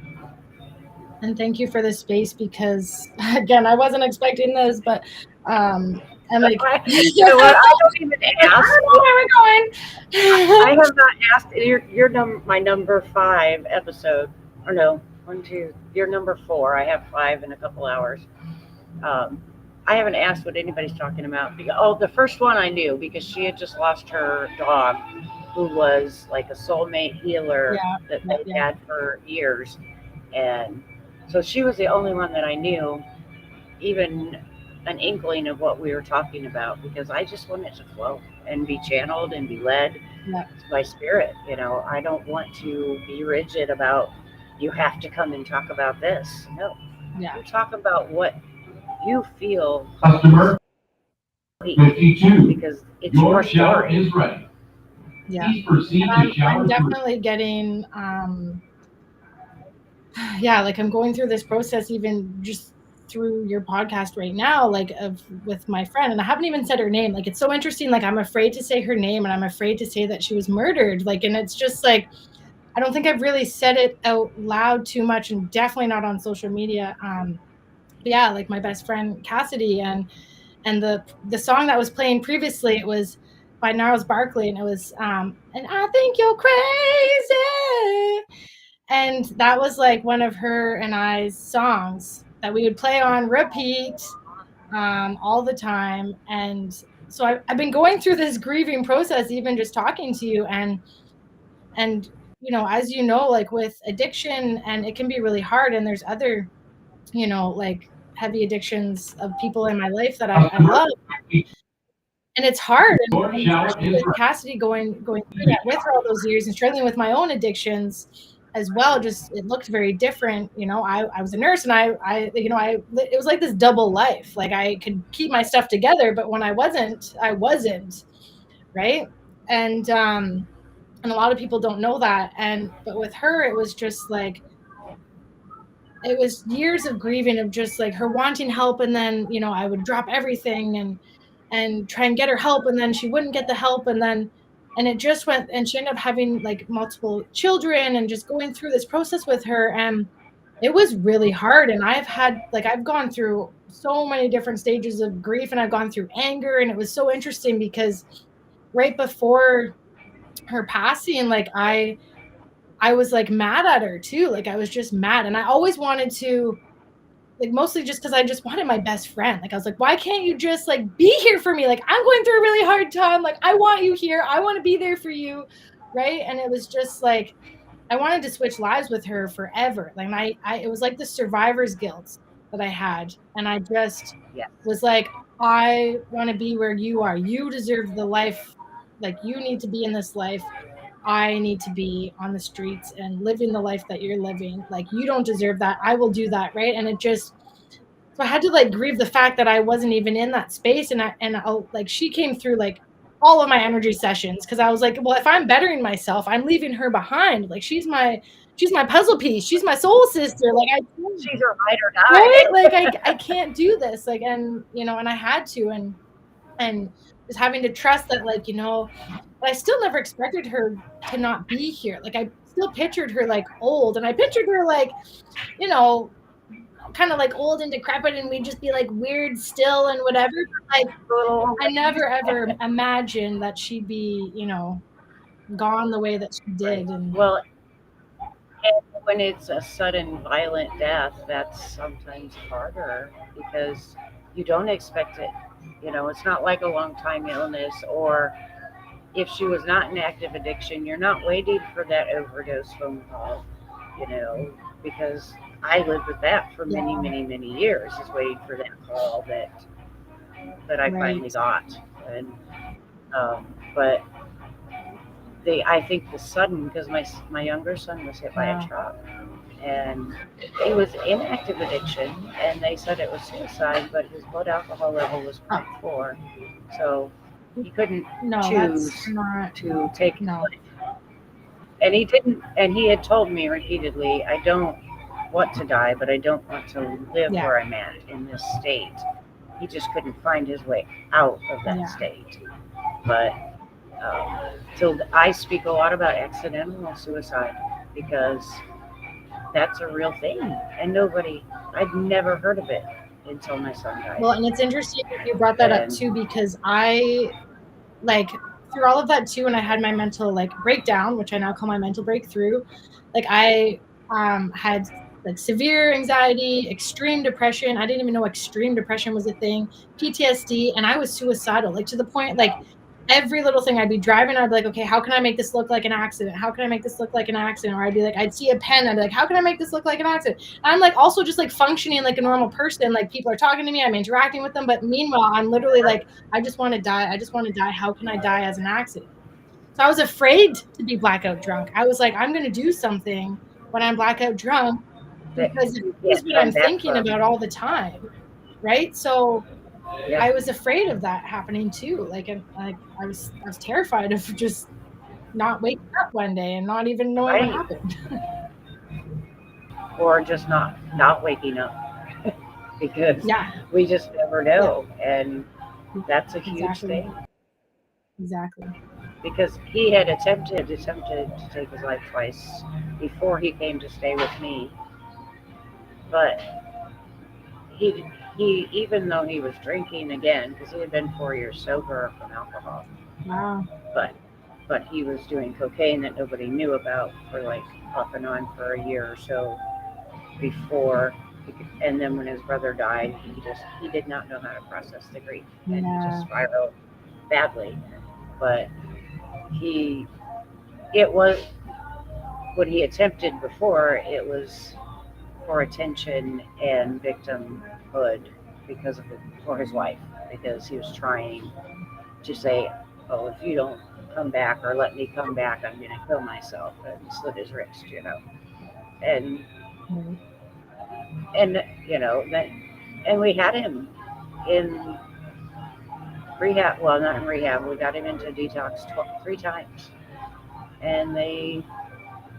And thank you for the space because again, I wasn't expecting this, but and like You know what? I don't even I ask. don't know where we're I going. have not asked. My number 5 episode, or no, 1, 2. You're number 4. I have 5 in a couple hours. I haven't asked what anybody's talking about. The first one I knew because she had just lost her dog, who was like a soulmate healer that they had for years, and so she was the only one that I knew, even an inkling of what we were talking about, because I just want it to flow and be channeled and be led Yeah. by spirit. I don't want to be rigid about you have to come and talk about this. No, Yeah. you talk about what you feel. Customer 52. Because it's Your your shower story. is ready. Yeah. Please proceed to I'm shower 3. definitely getting yeah, like I'm going through this process even just through your podcast right now, like with my friend, and I haven't even said her name. Like, it's so interesting. Like, I'm afraid to say her name, and I'm afraid to say that she was murdered. Like, and it's just like, I don't think I've really said it out loud too much, and definitely not on social media. But yeah, like my best friend Cassidy, and the song that was playing previously, it was by Gnarls Barkley, and it was and I think you're crazy. And that was like one of her and I's songs that we would play on repeat all the time. And so I've been going through this grieving process, even just talking to you, and you know, as you know, like with addiction, and it can be really hard, and there's other, you know, like heavy addictions of people in my life that I love, and it's hard, Your and shower especially is with Cassidy going through that with her all those years and struggling with my own addictions as well. Just it looked very different. You know, I was a nurse, and I you know, it was like this double life. Like I could keep my stuff together, but when I wasn't, right. And a lot of people don't know that. But with her, it was just like, it was years of grieving, of just like her wanting help, and then, you know, I would drop everything and try and get her help, and then she wouldn't get the help, and it just went, and she ended up having like multiple children, and just going through this process with her, and it was really hard. And I've gone through so many different stages of grief, and I've gone through anger, and it was so interesting because right before her passing, like I was like mad at her too. Like I was just mad. And I always wanted to, like, mostly just because I just wanted my best friend. Like I was like, why can't you just like be here for me? Like I'm going through a really hard time. Like I want you here. I want to be there for you. Right. And it was just like I wanted to switch lives with her forever. Like it was like the survivor's guilt that I had. And I just Yes. was like, I want to be where you are. You deserve the life. Like you need to be in this life. I need to be on the streets and living the life that you're living. Like you don't deserve that. I will do that, right? And it just, so I had to like grieve the fact that I wasn't even in that space. Like she came through like all of my energy sessions, because I was like, well, if I'm bettering myself, I'm leaving her behind. Like she's my puzzle piece. She's my soul sister. Like She's a ride or die. right? Like I can't do this. Like, and you know, and I had to, and just having to trust that, like, you know, but I still never expected her to not be here. Like I still pictured her like old, and I pictured her like, you know, kind of like old and decrepit, and we'd just be like weird still and whatever. But like Little, I never ever imagined that she'd be, you know, gone the way that she right. did. And Well, and when it's a sudden violent death, that's sometimes harder because you don't expect it. You know, it's not like a long time illness, or if she was not in active addiction, you're not waiting for that overdose phone call, you know, because I lived with that for many, yeah, many, many years, is waiting for that call that I right. finally got. And but I think the sudden, because my younger son was hit by a Wow. truck, and he was in active addiction, and they said it was suicide, but his blood alcohol level was Oh, 0.4, so he couldn't no, choose that's not, to take his no. life. And he didn't, and he had told me repeatedly, I don't want to die, but I don't want to live Yeah, where I'm at in this state. He just couldn't find his way out of that yeah. state. But so I speak a lot about accidental suicide because that's a real thing, and I'd never heard of it until my son died. Well, and it's interesting that you brought that up And too, because I, like, through all of that too, and I had my mental like breakdown, which I now call my mental breakthrough. Like I had like severe anxiety, extreme depression. I didn't even know extreme depression was a thing, PTSD, and I was suicidal, like to the point like every little thing I'd be driving, I'd be like, okay, how can I make this look like an accident? How can I make this look like an accident? Or I'd be like, I'd see a pen, I'd be like, how can I make this look like an accident? And I'm like also just like functioning like a normal person. Like people are talking to me, I'm interacting with them, but meanwhile, I'm literally like, I just want to die. I just want to die. How can I die as an accident? So I was afraid to be blackout drunk. I was like, I'm going to do something when I'm blackout drunk, that because it you is can't what come I'm back thinking from. about all the time. Right. So Yeah, I was afraid of that happening too. Like, and like I was terrified of just not waking up one day and not even knowing what right. happened. Or just not waking up because Yeah, we just never yeah, know, and that's a huge exactly, thing. exactly. Because he had attempted to take his life twice before he came to stay with me, but he even though he was drinking again, because he had been 4 years sober from alcohol, Wow. but he was doing cocaine that nobody knew about for like off and on for a year or so before and then when his brother died, he did not know how to process the grief, and he just Yeah, spiraled badly, but it was what he attempted before. It was for attention and victimhood for his wife, because he was trying to say, "Oh, if you don't come back or let me come back, I'm going to kill myself," and slit his wrist, and and that, and we had him in rehab. Well, not in rehab. We got him into detox 3 times, and they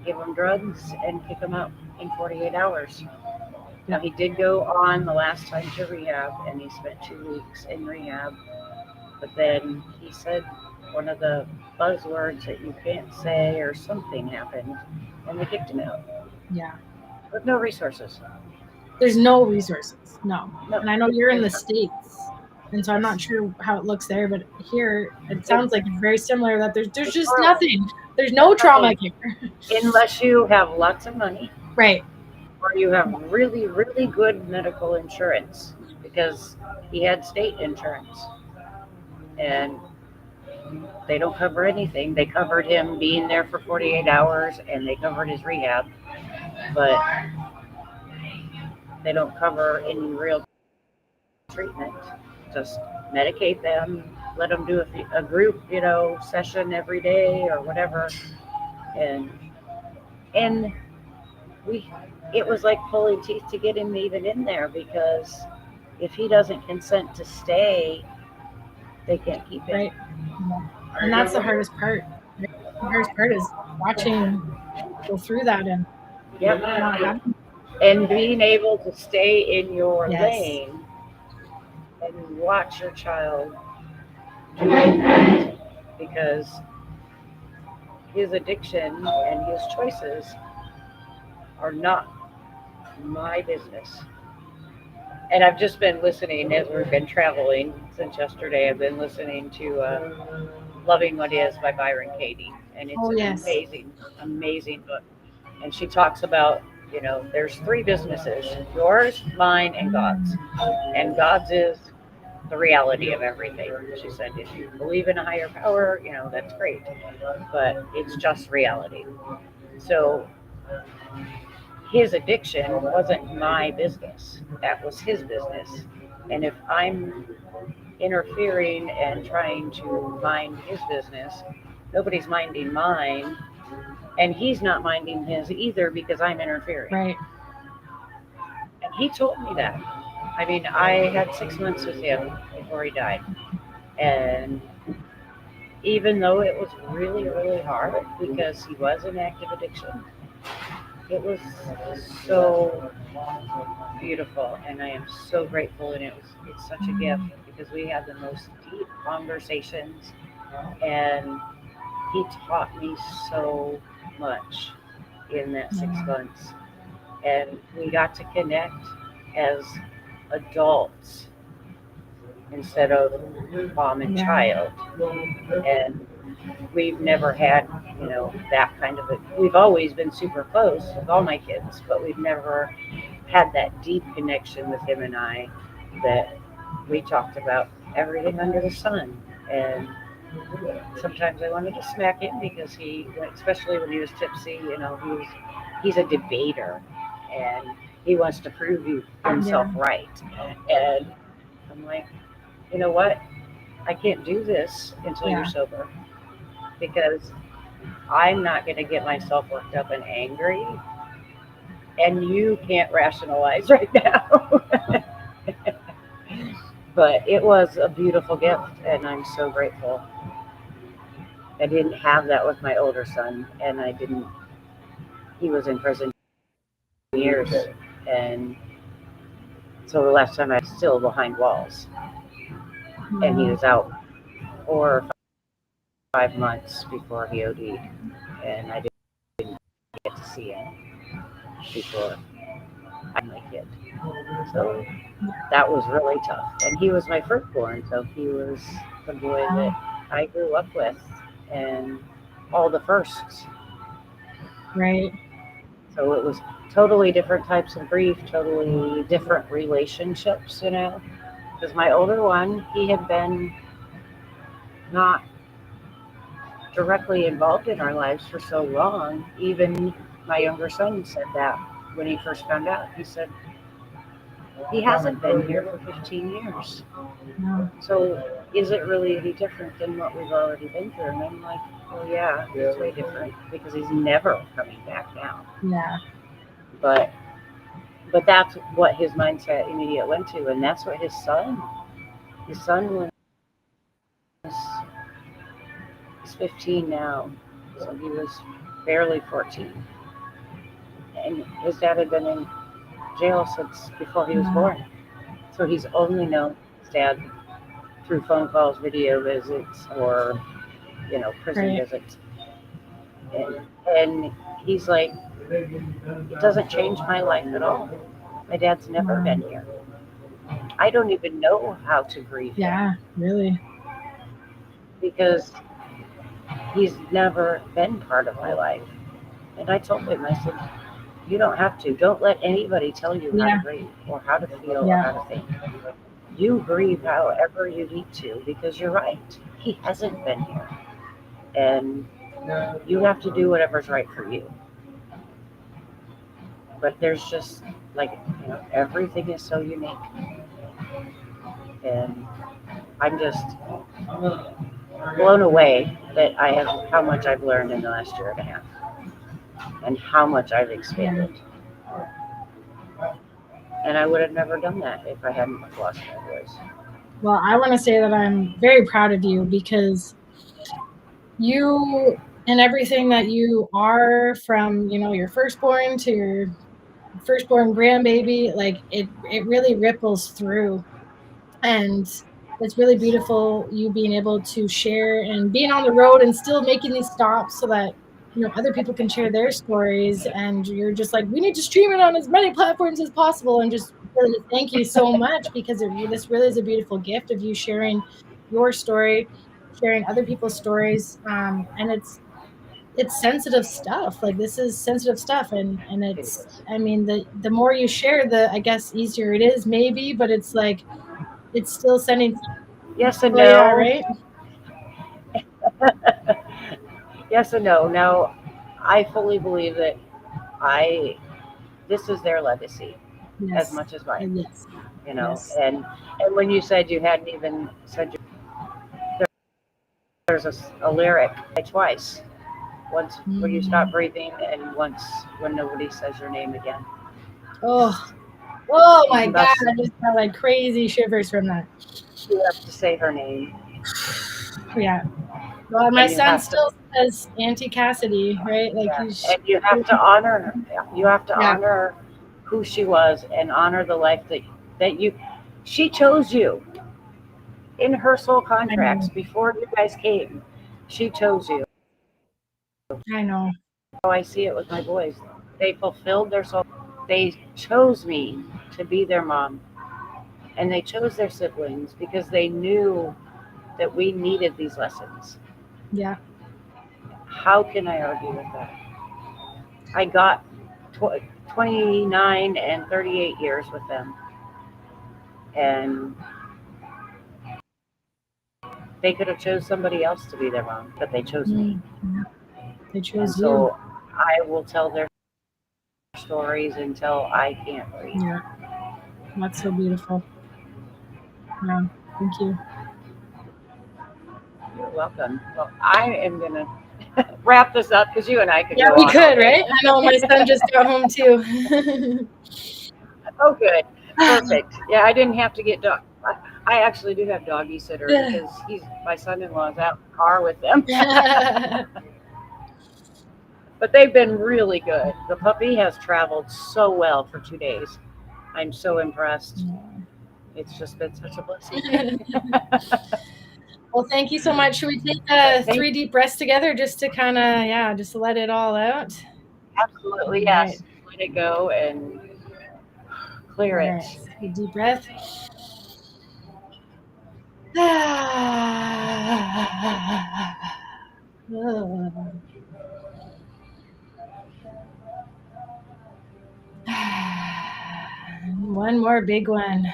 give him drugs and kick him out in 48 hours. Now, he did go on the last time to rehab, and he spent 2 weeks in rehab. But then he said one of the buzzwords that you can't say, or something happened, and they kicked him out. Yeah. With no resources. There's no resources. No. No. And I know you're in the States, and so I'm not sure how it looks there, but here it sounds like it's very similar, that there's just nothing. There's no trauma here. Unless you have lots of money. Right. Or you have really, really good medical insurance, because he had state insurance. And they don't cover anything. They covered him being there for 48 hours, and they covered his rehab, but they don't cover any real treatment. Just medicate them, let them do a group, session every day or whatever. And it was like pulling teeth to get him even in there, because if he doesn't consent to stay, they can't keep him. Right. And that's the hardest part. The hardest part is watching go through that and and being able to stay in your Yes. lane and watch your child do it, because his addiction and his choices are not my business. And I've just been listening as we've been traveling since yesterday. I've been listening to Loving What Is by Byron Katie. And it's an amazing book. And she talks about, there's 3 businesses: yours, mine, and God's. And God's is the reality of everything. She said, if you believe in a higher power, that's great. But it's just reality. So his addiction wasn't my business. That was his business. And if I'm interfering and trying to mind his business, nobody's minding mine, and he's not minding his either, because I'm interfering. Right. And he told me that. I mean, I had 6 months with him before he died. And even though it was really, really hard, because he was in active addiction, it was so beautiful, and I am so grateful. And it's such a gift, because we had the most deep conversations, and he taught me so much in that 6 months. And we got to connect as adults instead of mom and child. And we've never had, that kind of we've always been super close with all my kids, but we've never had that deep connection with him and I, that we talked about everything under the sun. And sometimes I wanted to smack him, because especially when he was tipsy, he's a debater, and he wants to prove himself right. And I'm like, you know what? I can't do this until you're sober, because I'm not going to get myself worked up and angry, and you can't rationalize right now. But it was a beautiful gift, and I'm so grateful. I didn't have that with my older son, and he was in prison years, and so the last time I was still behind walls, and he was out 4 or 5 months before he OD'd, and I didn't get to see him before I had my kid. So that was really tough. And he was my firstborn, so he was the boy that I grew up with, and all the firsts. Right. So it was totally different types of grief, totally different relationships, because my older one, he had been not directly involved in our lives for so long. Even my younger son said that when he first found out. He said, he hasn't been here for 15 years. No. So is it really any different than what we've already been through? And I'm like, well, yeah, it's way different because he's never coming back now. Yeah. But that's what his mindset immediately went to, and that's what his son was. He's 15 now, so he was barely 14, and his dad had been in jail since before he was born. So he's only known his dad through phone calls, video visits, or prison visits. And he's like, it doesn't change my life at all. My dad's never been here. I don't even know how to grieve him. Yeah, really. Because he's never been part of my life. And I told him, I said, you don't have to. Don't let anybody tell you how to grieve or how to feel or how to think. You grieve however you need to, because you're right. He hasn't been here. And you have to do whatever's right for you. But there's just everything is so unique. And I'm just blown away that how much I've learned in the last year and a half and how much I've expanded. And I would have never done that if I hadn't lost my voice. Well, I want to say that I'm very proud of you, because you and everything that you are, from your firstborn to your firstborn grandbaby, like it really ripples through. And it's really beautiful, you being able to share and being on the road and still making these stops so that other people can share their stories. And you're just like, we need to stream it on as many platforms as possible. And just really thank you so much, because this really is a beautiful gift of you sharing your story, sharing other people's stories. And it's sensitive stuff. Like, this is sensitive stuff, and it's, I mean, the more you share, the, I guess, easier it is, maybe, but it's like, it's still sending. Yes and no. Yeah, right. Yes and no. Now, I fully believe that this is their legacy as much as mine. Yes. Yes. And when you said you hadn't even said there's a lyric twice. Once when you stop breathing, and once when nobody says your name again. Oh my God! I just got like crazy shivers from that. You have to say her name. Yeah. Well, my son still says Auntie Cassidy, right? Like, and you have to honor her. You have to honor who she was and honor the life that she chose you in her soul contracts before you guys came. She chose you. I know. I see it with my boys. They fulfilled their soul. They chose me to be their mom, and they chose their siblings because they knew that we needed these lessons. Yeah. How can I argue with that? I got 29 and 38 years with them, and they could have chose somebody else to be their mom, but they chose me. They chose you. So I will tell their stories until I can't breathe. Yeah, that's so beautiful. Yeah, thank you. You're welcome. Well, I am gonna wrap this up because you and I could. Yeah, we could, right? I know my son just got home too. Oh, good, perfect. Yeah, I didn't have to get dog. I actually do have doggy sitter because my son-in-law's out in the car with them. But they've been really good. The puppy has traveled so well for 2 days. I'm so impressed. It's just been such a blessing. Well, thank you so much. Should we take 3 deep breaths together just to kind of, just let it all out? Absolutely, yes. Right. Let it go and clear it. Right. A deep breath. One more big one.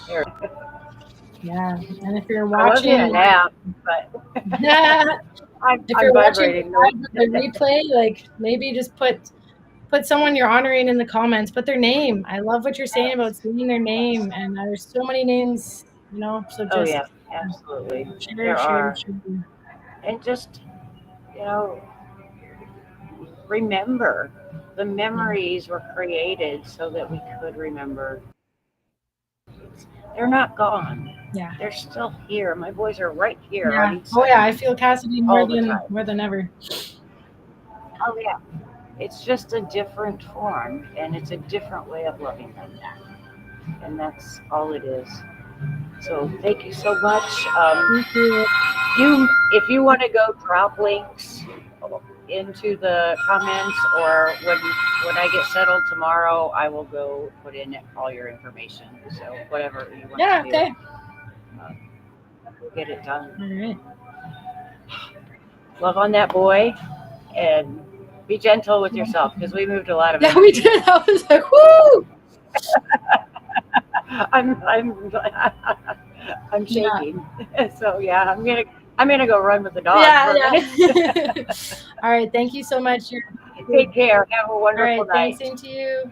Here, Yeah. And if you're I was in a watching, nap, but I'm if you're watching vibrating. the replay, like maybe just put someone you're honoring in the comments. Put their name. I love what you're saying about seeing their name, and there's so many names, you know. So Oh just yeah, absolutely. share, There share, are, share. and just you know, remember the memories were created so that we could remember. They're not gone. Yeah. They're still here. My boys are right here Yeah. on each Oh side. yeah, I feel Cassidy all the time. more than ever. Oh yeah. It's just a different form, and it's a different way of loving them. And that's all it is. So thank you so much. Thank you. If you want to go drop links into the comments, or when I get settled tomorrow, I will go put in all your information. So whatever you want Yeah. to Okay. do, we'll get it done. All right. Love on that boy, and be gentle with yourself, because we moved a lot of Yeah, energy. we did. I was like, whoo! I'm shaking. So yeah, I'm gonna go run with the dog Yeah, for a minute. yeah. All right. Thank you so much. Take care. Have a All wonderful right. night. Thanks. Same to you.